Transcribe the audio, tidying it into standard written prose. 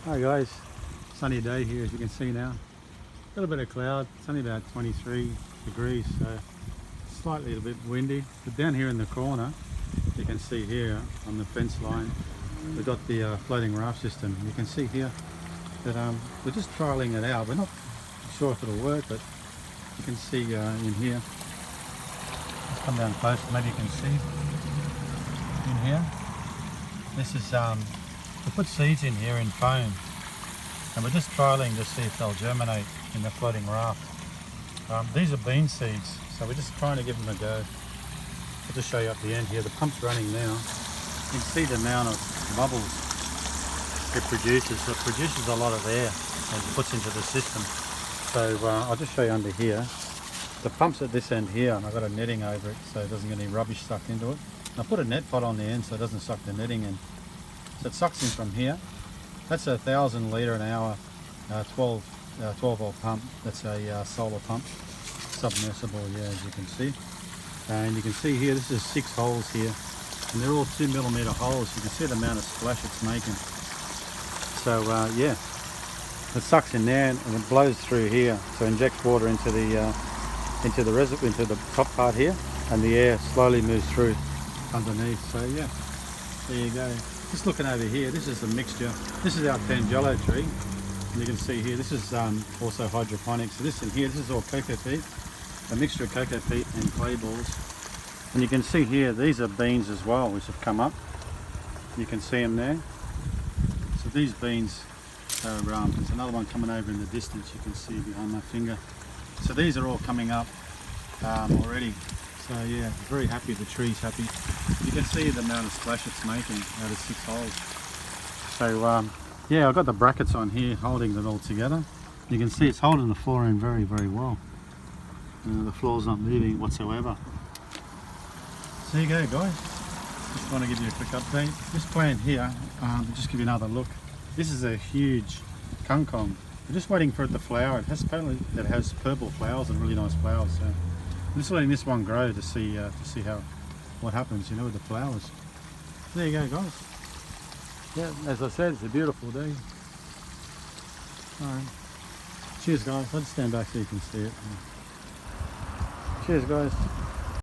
Hi guys, sunny day here as you can see now. A little bit of cloud, it's only about 23 degrees, so slightly a bit windy. But down here in the corner, you can see here on the fence line, we've got the floating raft system. You can see here that we're just trialing it out. We're not sure if it'll work, but you can see in here. Let's come down close, maybe you can see in here. This is we put seeds in here in foam, and we're just trialing to see if they'll germinate in the floating raft. These are bean seeds, so we're just trying to give them a go. I'll just show you up the end here. The pump's running now. You can see the amount of bubbles it produces. So it produces a lot of air and it puts into the system. So I'll just show you under here. The pump's at this end here, and I've got a netting over it so it doesn't get any rubbish sucked into it. And I put a net pot on the end so it doesn't suck the netting in. So it sucks in from here. That's a 1,000 litre an hour 12 volt pump. That's a solar pump, submersible, yeah, as you can see. And you can see here, this is 6 holes here, and they're all 2mm holes. You can see the amount of splash it's making. So yeah, it sucks in there and it blows through here, so it injects water into the reservoir, into the top part here, and the air slowly moves through underneath. So yeah, there you go. Just looking over here, this is a mixture. This is our Tangelo tree, and you can see here, this is also hydroponic. So this in here, this is all cocoa peat, a mixture of cocoa peat and clay balls. And you can see here, these are beans as well, which have come up. You can see them there. So these beans are, there's another one coming over in the distance, you can see behind my finger. So these are all coming up already. So yeah, very happy, the tree's happy. You can see the amount of splash it's making out of 6 holes. So yeah, I've got the brackets on here holding it all together. You can see it's holding the floor in very, very well. The floor's not moving whatsoever. So there you go guys, just want to give you a quick update. This plant here, just give you another look. This is a huge kangkong. We're just waiting for it to flower. It has purple flowers and really nice flowers. So I'm just letting this one grow to see what happens, you know, with the flowers. There you go guys. Yeah, as I said, it's a beautiful day. Alright. Cheers guys. I'll just stand back so you can see it. Cheers guys.